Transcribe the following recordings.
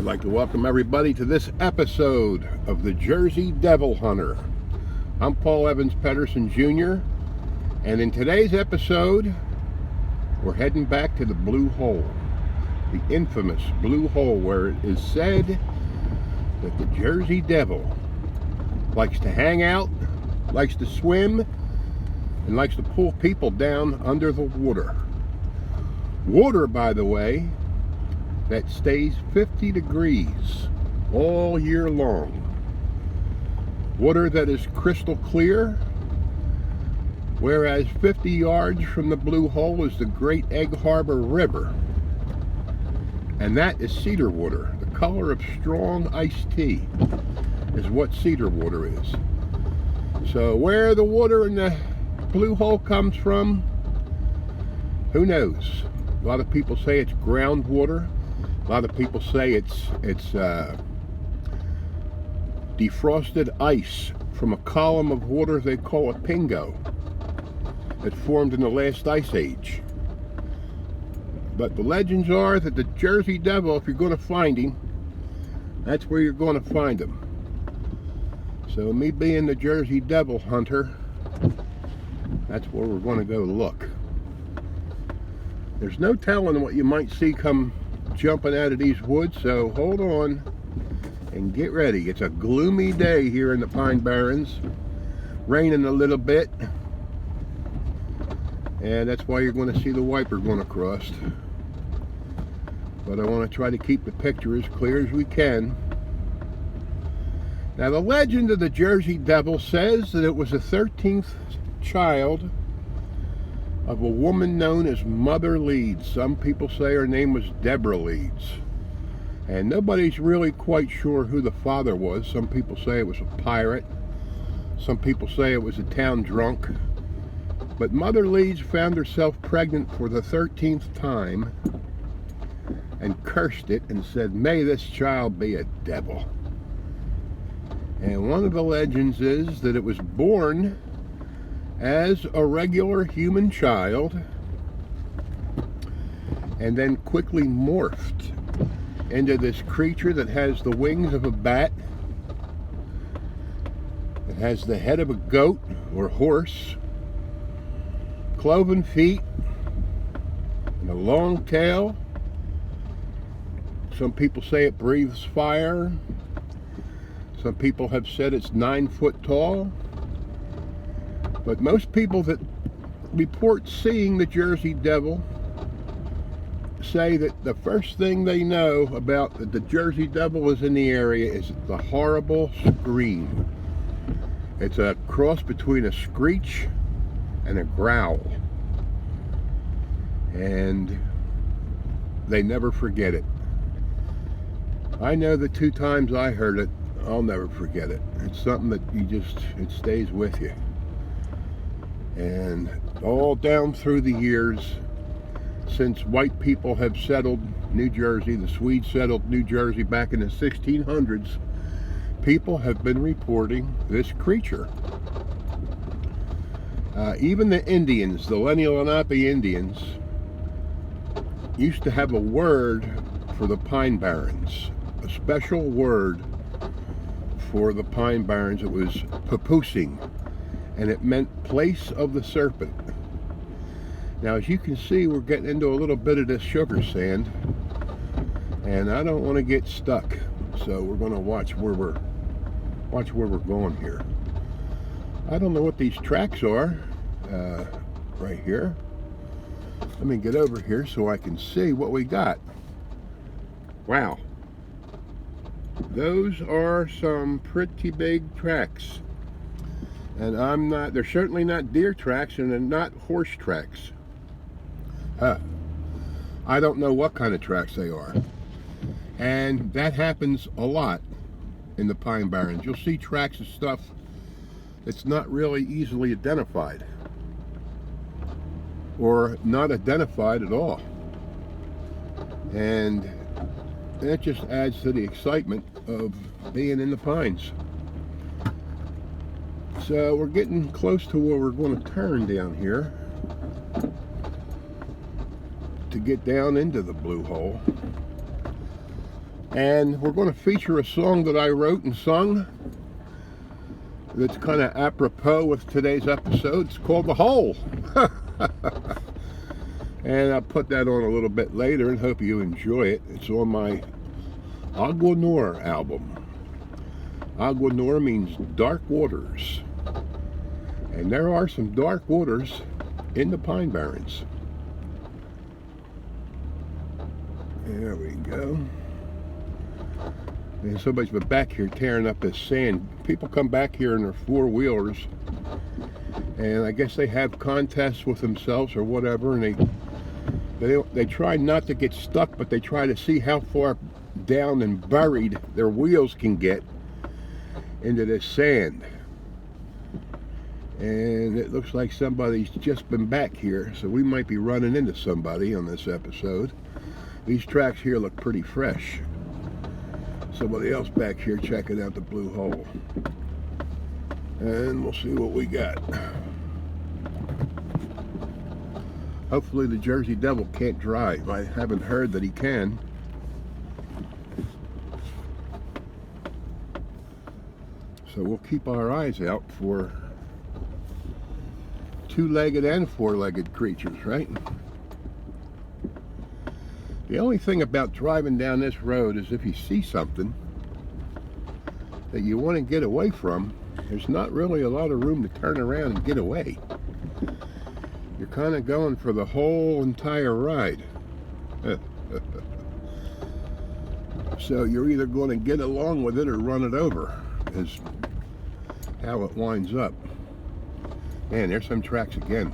like to welcome everybody to this episode of the Jersey Devil Hunter. I'm Paul Evans Pedersen Jr. and in today's episode we're heading back to the Blue Hole, the infamous Blue Hole, where it is said that the Jersey Devil likes to hang out, likes to swim, and likes to pull people down under the water. Water, by the way, that stays 50 degrees all year long. Water that is crystal clear, whereas 50 yards from the Blue Hole is the Great Egg Harbor River, and that is cedar water. The color of strong iced tea is what cedar water is. So where the water in the Blue Hole comes from, who knows? A lot of people say it's groundwater. A lot of people say it's defrosted ice from a column of water they call a pingo that formed in the last ice age. But the legends are that the Jersey Devil, if you're going to find him, that's where you're going to find him. So me being the Jersey Devil hunter, that's where we're going to go look. There's no telling what you might see come jumping out of these woods, so hold on and get ready. It's a gloomy day here in the Pine Barrens, raining a little bit, and that's why you're going to see the wiper going across. But I want to try to keep the picture as clear as we can. Now, the legend of the Jersey Devil says that it was the 13th child of a woman known as Mother Leeds. Some people say her name was Deborah Leeds, and nobody's really quite sure who the father was. Some people say it was a pirate, some people say it was a town drunk, but Mother Leeds found herself pregnant for the 13th time and cursed it and said, "May this child be a devil." And one of the legends is that it was born as a regular human child and then quickly morphed into this creature that has the wings of a bat, that has the head of a goat or horse, cloven feet, and a long tail. Some people say it breathes fire. Some people have said it's 9 foot tall. But most people that report seeing the Jersey Devil say that the first thing they know about that the Jersey Devil is in the area is the horrible scream. It's a cross between a screech and a growl. And they never forget it. I know the 2 times I heard it, I'll never forget it. It's something that it stays with you. And all down through the years, since white people have settled New Jersey, the Swedes settled New Jersey back in the 1600s, people have been reporting this creature. Even the Indians, the Lenape Indians, used to have a word for the Pine Barrens, a special word for the Pine Barrens. It was papoosing, and it meant place of the serpent. Now, as you can see, we're getting into a little bit of this sugar sand, and I don't want to get stuck, so we're going to watch where we're going here. I don't know what these tracks are right here. Let me get over here so I can see what we got. Wow, those are some pretty big tracks. And they're certainly not deer tracks, and they're not horse tracks. I don't know what kind of tracks they are. And that happens a lot in the Pine Barrens. You'll see tracks of stuff that's not really easily identified, or not identified at all. And that just adds to the excitement of being in the pines. So we're getting close to where we're going to turn down here to get down into the Blue Hole. And we're going to feature a song that I wrote and sung that's kind of apropos with today's episode. It's called The Hole. And I'll put that on a little bit later and hope you enjoy it. It's on my AGUA NOIR album. AGUA NOIR means dark waters. And there are some dark waters in the Pine Barrens. There we go. And somebody's been back here tearing up this sand. People come back here in their four-wheelers, and I guess they have contests with themselves or whatever, and they try not to get stuck, but they try to see how far down and buried their wheels can get into this sand. And it looks like somebody's just been back here, so we might be running into somebody on this episode. These tracks here look pretty fresh. Somebody else back here checking out the blue hole. And we'll see what we got. Hopefully the Jersey Devil can't drive. I haven't heard that he can. So we'll keep our eyes out for two-legged and four-legged creatures, right? The only thing about driving down this road is if you see something that you want to get away from, there's not really a lot of room to turn around and get away. You're kind of going for the whole entire ride. So you're either going to get along with it or run it over, is how it winds up. Man, there's some tracks again.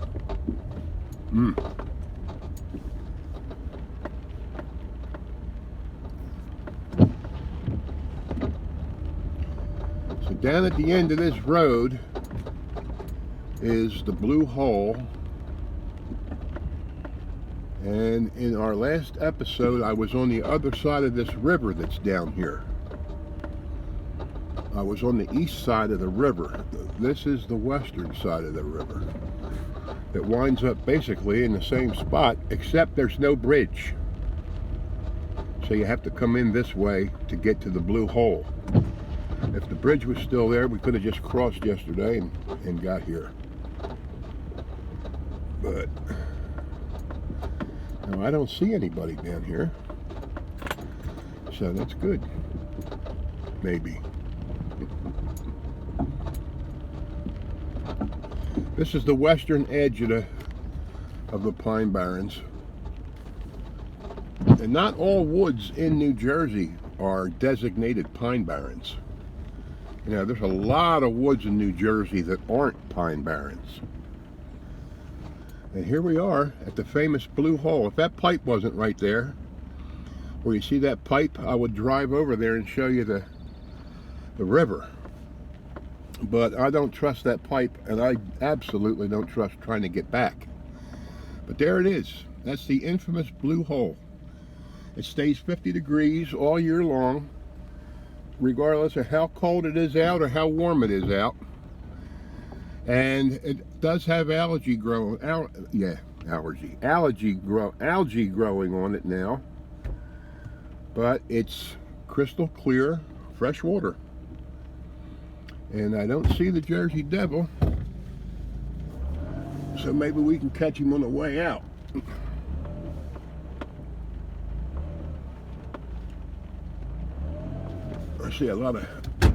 So down at the end of this road is the blue hole. And in our last episode, I was on the other side of this river that's down here. I was on the east side of the river. This is the western side of the river. It winds up basically in the same spot, except there's no bridge. So you have to come in this way to get to the blue hole. If the bridge was still there, we could have just crossed yesterday and got here. But no, I don't see anybody down here. So that's good. Maybe. This is the western edge of the Pine Barrens. And not all woods in New Jersey are designated Pine Barrens. You know, there's a lot of woods in New Jersey that aren't Pine Barrens. And here we are at the famous blue hole. If that pipe wasn't right there, where you see that pipe, I would drive over there and show you the river. But I don't trust that pipe, and I absolutely don't trust trying to get back. But there it is. That's the infamous blue hole. It stays 50 degrees all year long, regardless of how cold it is out or how warm it is out. And it does have algae growing, algae growing on it now. But it's crystal clear, fresh water. And I don't see the Jersey Devil, so maybe we can catch him on the way out. I see a lot of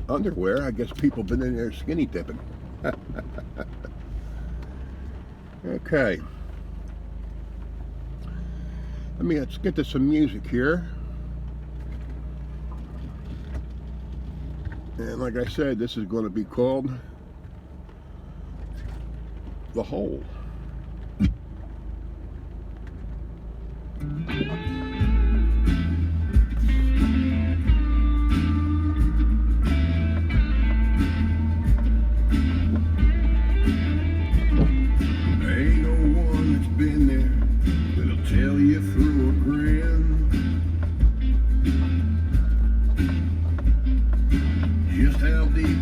underwear. I guess people have been in there skinny dipping. Okay. Let's get to some music here. And like I said, this is going to be called The Hole.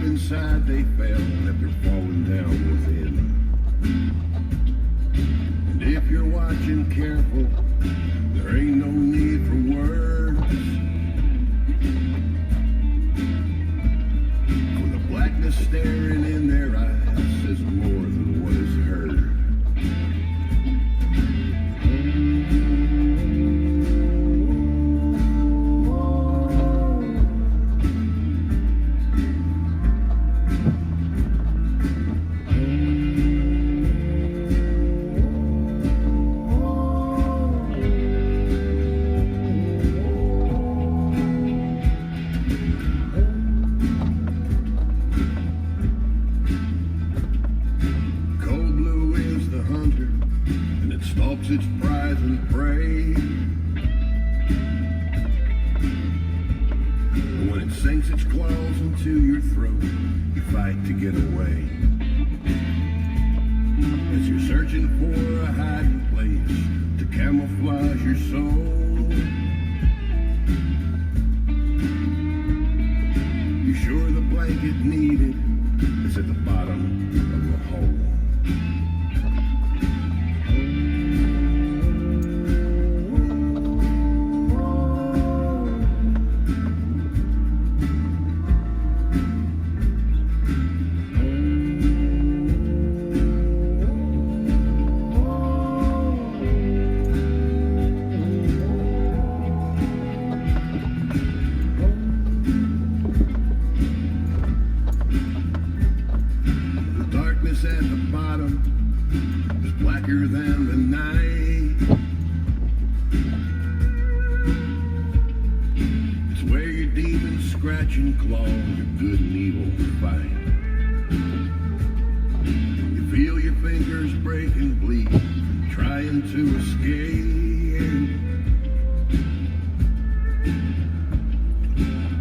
Inside they fell after falling down within. And if you're watching careful, there ain't no need for words. sinks its claws into your throat. You fight to get away. As you're searching for a hiding place to camouflage your soul. You're sure the blanket needed is at the bottom of the hole. At the bottom is blacker than the night. It's where your demons scratch and claw, your good and evil fight. You feel your fingers break and bleed, trying to escape.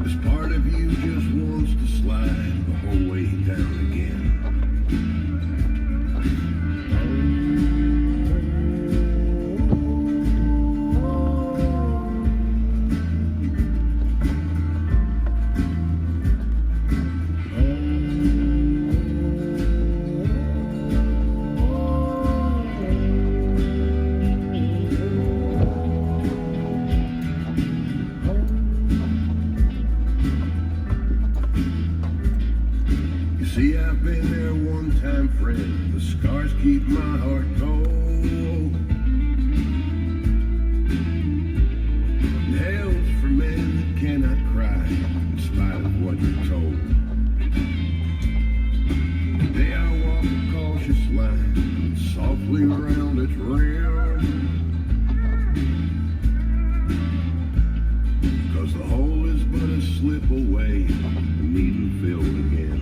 This part of you just wants to slide the whole way down again. See, I've been there one time, friend. The scars keep my heart cold. And hell's for men that cannot cry in spite of what you're told. Today I walk a cautious line softly around its rim, 'cause the hole is but a slip away from needing filled again.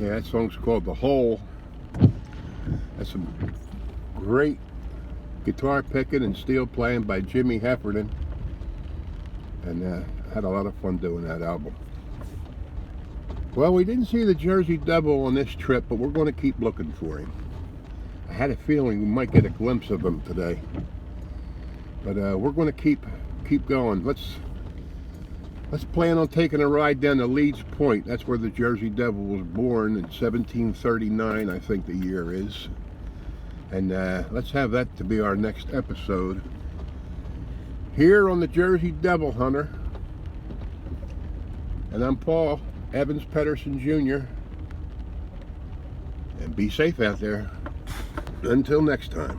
Yeah, that song's called The Hole. That's some great guitar picking and steel playing by Jimmy Heffernan. And had a lot of fun doing that album. Well, we didn't see the Jersey Devil on this trip, but we're going to keep looking for him. I had a feeling we might get a glimpse of him today. But we're going to keep going. Let's plan on taking a ride down to Leeds Point. That's where the Jersey Devil was born in 1739, I think the year is. And let's have that to be our next episode here on the Jersey Devil Hunter. And I'm Paul, Evans Pedersen Jr. And be safe out there. Until next time.